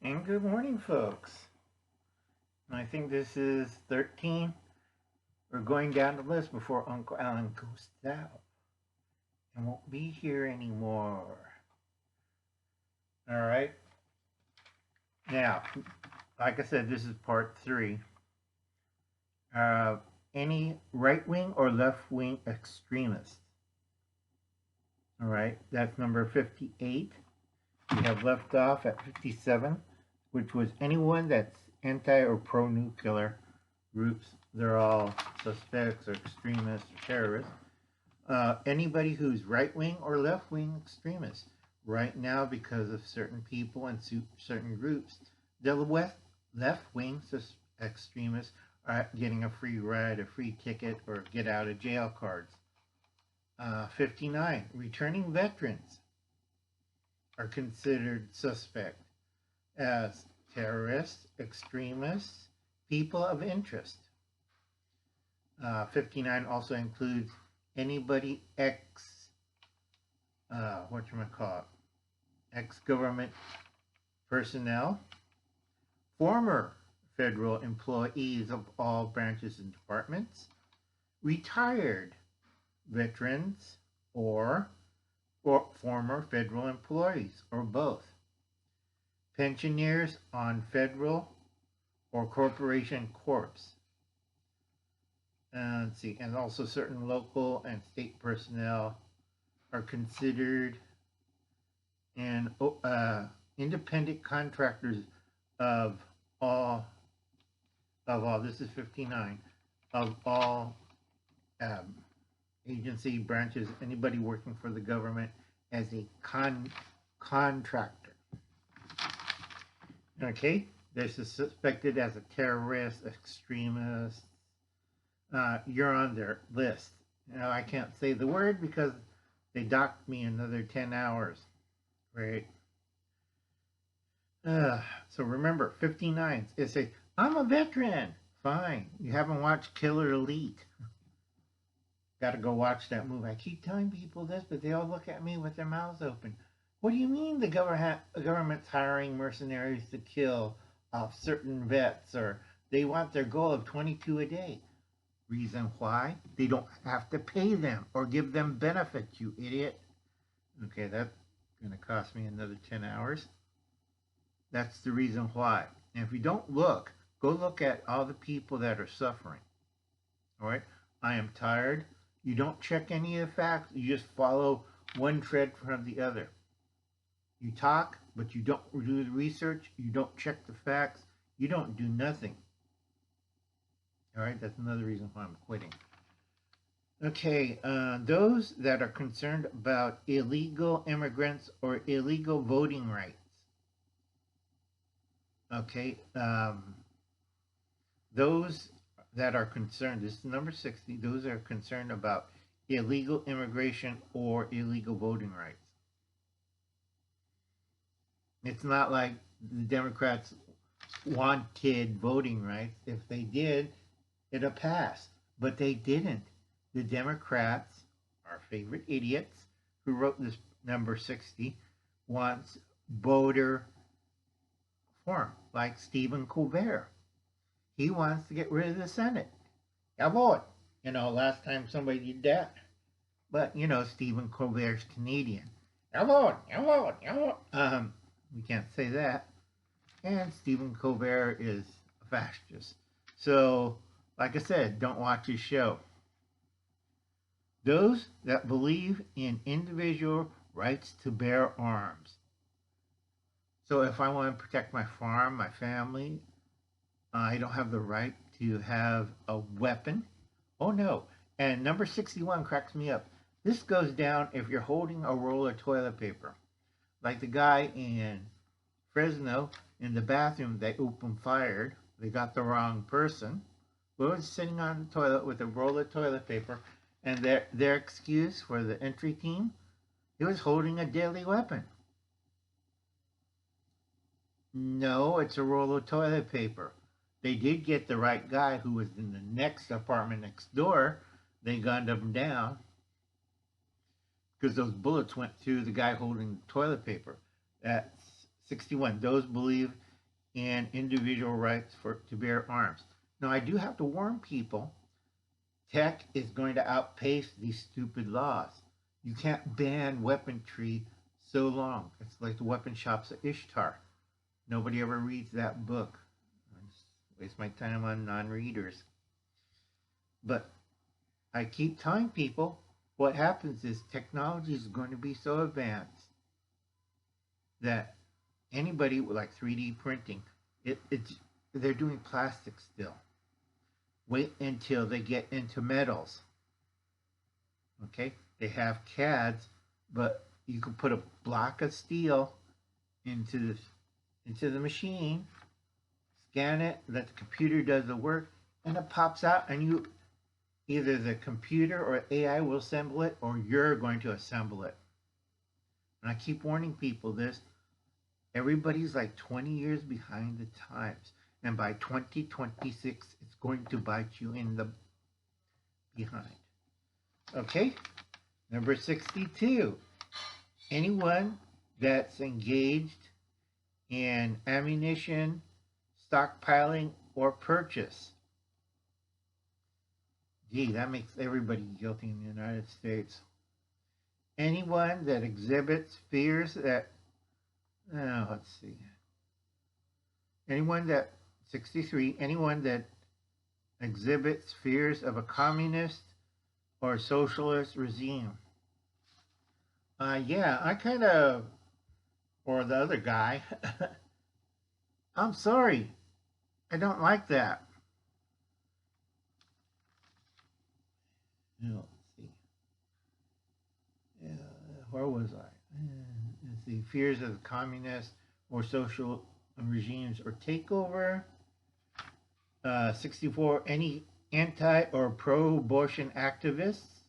And good morning, folks. I think this is 13. We're going down the list before Uncle Alan goes out and won't be here anymore. All right. Now, like I said, this is part 3. Uh, any right wing or left wing extremists. All right. That's number 58. We have left off at 57, which was anyone that's anti or pro nuclear groups. They're all suspects or extremists or terrorists. Anybody who's right wing or left wing extremist. Right now, because of certain people and certain groups, the left wing extremists are getting a free ride, a free ticket, or get out of jail cards. 59. Returning veterans are considered suspect as terrorists, extremists, people of interest. 59 also includes anybody ex-government personnel, former federal employees of all branches and departments, retired veterans, or former federal employees, or both, pensioners on federal or corporation corps. Let's see, and also certain local and state personnel are considered and independent contractors of all this is 59 of all agency branches, anybody working for the government as a contractor. Okay, they're suspected as a terrorist, extremist. You're on their list. Now I can't say the word because they docked me another 10 hours. Right? So remember, 59. It says, I'm a veteran. Fine. You haven't watched Killer Elite. Got to go watch that movie. I keep telling people this, but they all look at me with their mouths open. What do you mean the government's hiring mercenaries to kill off certain vets, or they want their goal of 22 a day? Reason why? They don't have to pay them or give them benefits, you idiot. Okay, that's going to cost me another 10 hours. That's the reason why. And if you don't look, go look at all the people that are suffering. All right? I am tired. You don't check any of the facts. You just follow one thread from the other. You talk, but you don't do the research. You don't check the facts. You don't do nothing. All right? That's another reason why I'm quitting. Okay, those that are concerned about illegal immigrants or illegal voting rights. Okay, those that are concerned, this is number 60, those that are concerned about illegal immigration or illegal voting rights. It's not like the Democrats wanted voting rights. If they did, it'd pass. But they didn't. The Democrats, our favorite idiots who wrote this number 60, wants voter form, like Stephen Colbert. He wants to get rid of the Senate. I vote. Last time somebody did that. But, Stephen Colbert's Canadian. I vote. We can't say that. And Stephen Colbert is a fascist. So, like I said, don't watch his show. Those that believe in individual rights to bear arms. So if I want to protect my farm, my family, I don't have the right to have a weapon. Oh no. And number 61 cracks me up. This goes down if you're holding a roll of toilet paper. Like the guy in Fresno in the bathroom they open fired. They got the wrong person. Who was sitting on the toilet with a roll of toilet paper, and their excuse for the entry team, he was holding a deadly weapon. No, it's a roll of toilet paper. They did get the right guy who was in the next apartment next door. They gunned him down because those bullets went through the guy holding the toilet paper. That's 61. Those believe and individual rights to bear arms. Now, I do have to warn people, tech is going to outpace these stupid laws. You can't ban weaponry so long. It's like the weapon shops of Ishtar. Nobody ever reads that book. I just waste my time on non-readers. But I keep telling people what happens is technology is going to be so advanced that anybody with like 3D printing, they're doing plastic still. Wait until they get into metals. Okay, they have CADs, but you can put a block of steel into the machine, scan it, let the computer does the work, and it pops out, and you either the computer or AI will assemble it, or you're going to assemble it. And I keep warning people this. Everybody's like 20 years behind the times. And by 2026, it's going to bite you in the behind. Okay? Number 62. Anyone that's engaged in ammunition, stockpiling, or purchase. Gee, that makes everybody guilty in the United States. Anyone that exhibits fears that, let's see. Anyone that 63, anyone that exhibits fears of a communist or socialist regime. Yeah, I kind of, or the other guy, I'm sorry, I don't like that. Let's see. Where was I? Let's see, fears of the communist or social regimes or takeover. 64, any anti or pro-abortion activists,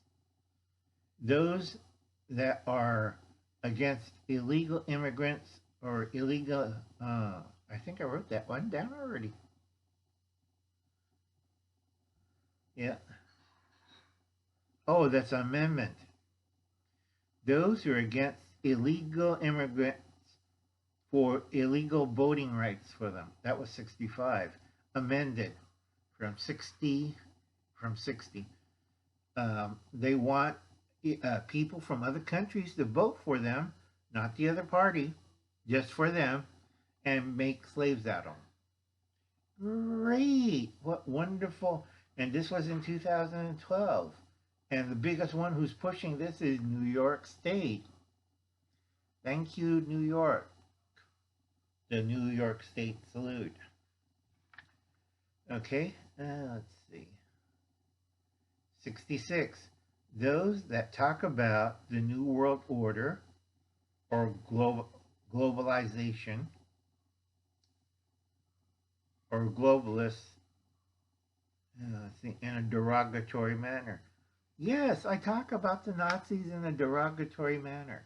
those that are against illegal immigrants or illegal, I think I wrote that one down already. Yeah. Oh, that's an amendment. Those who are against illegal immigrants for illegal voting rights for them. That was 65. Amended from 60. They want people from other countries to vote for them, not the other party, just for them, and make slaves out of them. Great! What wonderful. And this was in 2012. And the biggest one who's pushing this is New York State. Thank you, New York. The New York State salute. Okay, let's see. 66. Those that talk about the New World Order or globalization or globalists in a derogatory manner. Yes, I talk about the Nazis in a derogatory manner,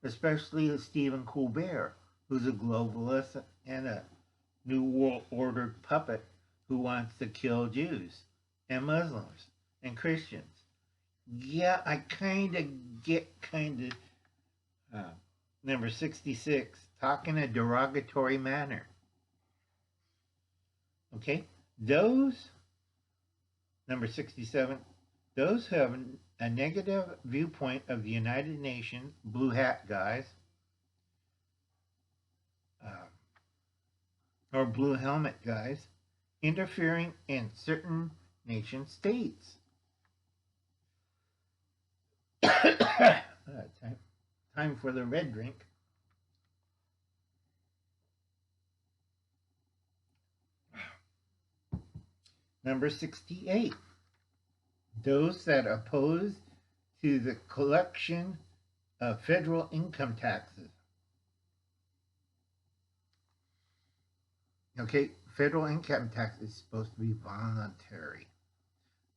especially Stephen Colbert, who's a globalist and a New World Order puppet who wants to kill Jews and Muslims and Christians. Yeah, I get number 66, talk in a derogatory manner. Okay, those, number 67, those who have a negative viewpoint of the United Nations, blue hat guys, or blue helmet guys, interfering in certain nation states. Time for the red drink. Number 68. Those that oppose to the collection of federal income taxes. Okay, federal income tax is supposed to be voluntary,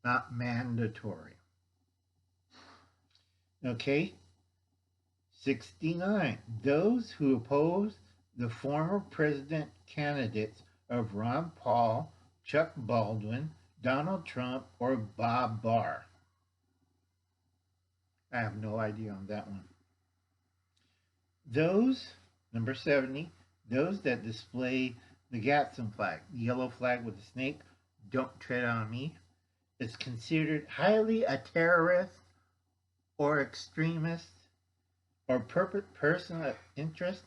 not mandatory. Okay, 69. Those who oppose the former president candidates of Ron Paul, Chuck Baldwin, Donald Trump, or Bob Barr. I have no idea on that one. Those, number 70, those that display The Gadsden flag, the yellow flag with the snake, don't tread on me, is considered highly a terrorist or extremist or person of interest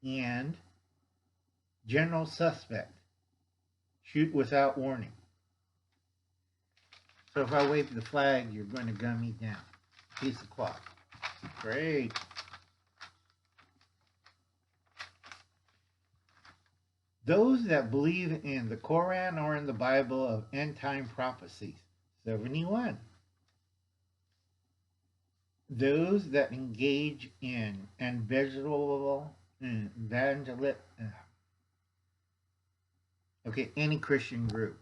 and general suspect. Shoot without warning. So if I wave the flag, you're going to gun me down. Piece of cloth. Great. Those that believe in the Quran or in the Bible of end time prophecies. 71. Those that engage in any Christian group,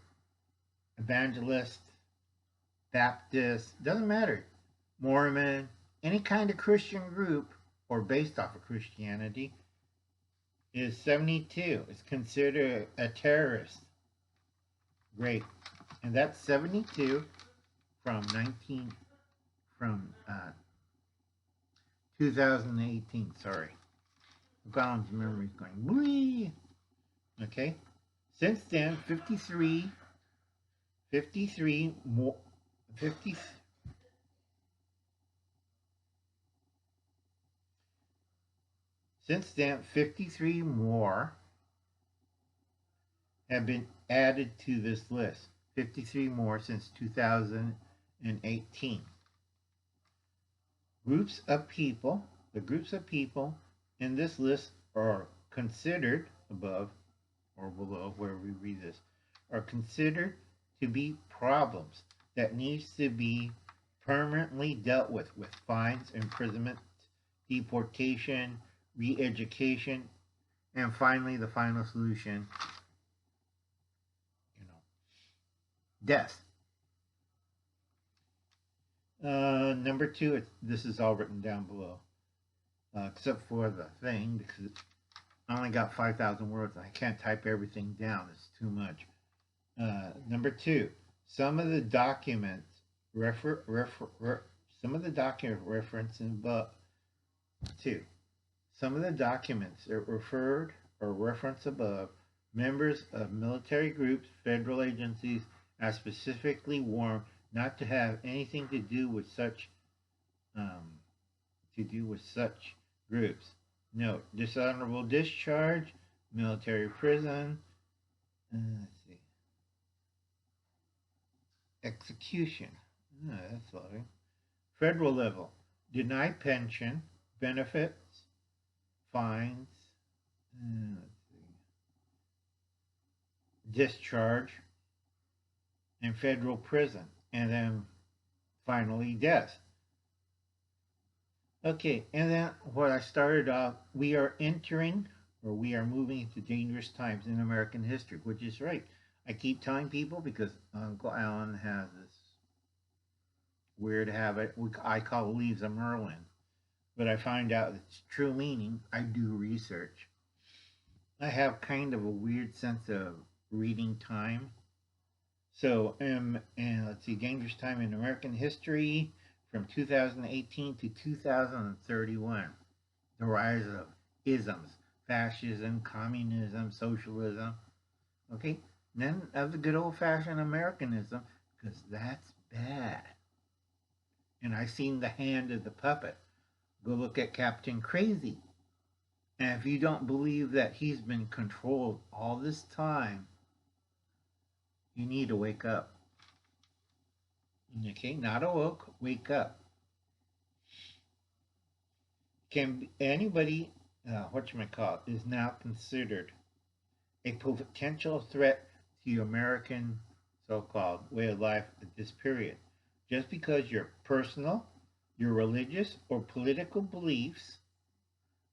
evangelist, Baptist, doesn't matter, Mormon, any kind of Christian group or based off of Christianity is 72. It's considered a terrorist. Great. And that's 72 from 2018. Sorry. Colin's memory's going wee. Okay. Since then, 53 more. 50. Since then, 53 more have been added to this list. 53 more since 2018. The groups of people in this list are considered above or below, where we read this, are considered to be problems that needs to be permanently dealt with fines, imprisonment, deportation, re-education, and finally the final solution, death. Number 2, this is all written down below, except for the thing, because I only got 5,000 words and I can't type everything down. It's too much. Number 2, some of the documents referencing above. 2. Some of the documents that referred or referenced above, members of military groups, federal agencies, are specifically warned not to have anything to do with such groups. Note: dishonorable discharge, military prison, execution. That's lovely. Federal level: deny pension, benefits, fines, discharge, and federal prison, and then finally death. Okay, and then what I started off, we are moving into dangerous times in American history, which is right. I keep telling people because Uncle Alan has this weird habit I call leaves of Merlin, but I find out its true meaning. I do research. I have kind of a weird sense of reading time. So, and let's see, dangerous time in American history from 2018 to 2031. The rise of isms, fascism, communism, socialism. Okay, none of the good old-fashioned Americanism, because that's bad. And I've seen the hand of the puppet. Go look at Captain Crazy. And if you don't believe that he's been controlled all this time, you need to wake up. Okay, not awoke, wake up. Can anybody, is now considered a potential threat to your American so-called way of life at this period, just because your personal, your religious, or political beliefs,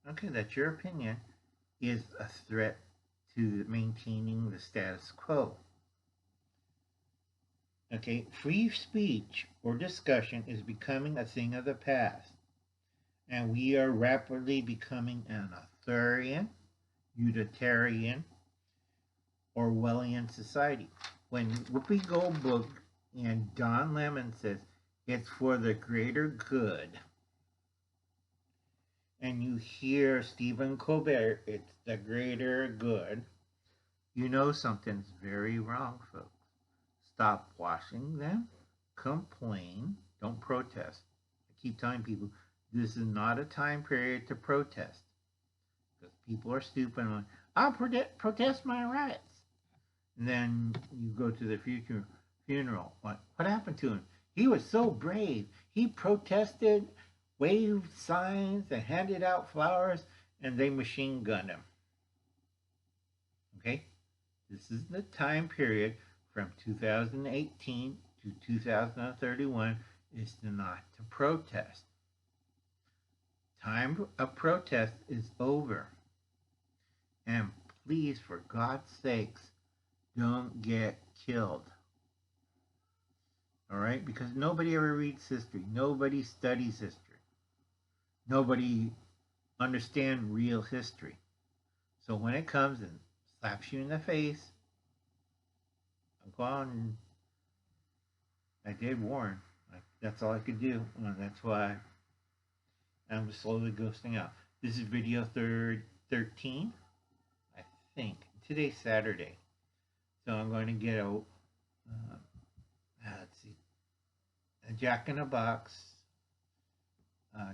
okay, that's your opinion, is a threat to maintaining the status quo. Okay, free speech or discussion is becoming a thing of the past, and we are rapidly becoming an authoritarian, utilitarian, Orwellian society. When Whoopi Goldberg and Don Lemon says it's for the greater good, and you hear Stephen Colbert, it's the greater good, you know something's very wrong, folks. Stop washing them, complain, don't protest. I keep telling people this is not a time period to protest because people are stupid and like, I'll protest my rights. And then you go to the funeral. What happened to him? He was so brave. He protested, waved signs, and handed out flowers, and they machine gunned him. Okay? This is the time period from 2018 to 2031 is not to protest. Time of protest is over. And please, for God's sakes, don't get killed. All right? Because nobody ever reads history. Nobody studies history. Nobody understands real history. So when it comes and slaps you in the face, go on. I did warn. That's all I could do. That's why I'm slowly ghosting out. This is video 13, I think. Today's Saturday. So I'm going to get a, let's see, a Jack in a Box,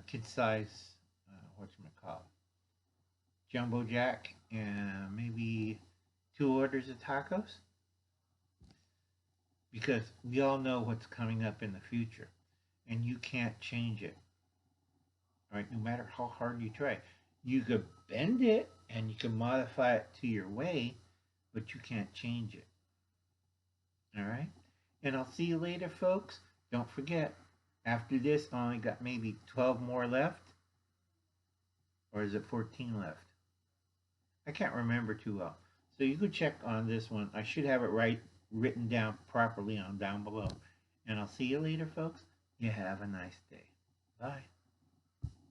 kid size, whatchamacallit, Jumbo Jack, and maybe 2 orders of tacos. Because we all know what's coming up in the future, and you can't change it. All right, no matter how hard you try. You could bend it and you can modify it to your way, but you can't change it. All right? And I'll see you later, folks. Don't forget, after this, I only got maybe 12 more left. Or is it 14 left? I can't remember too well. So you could check on this one. I should have it written down properly on down below. And I'll see you later, folks. You have a nice day. Bye.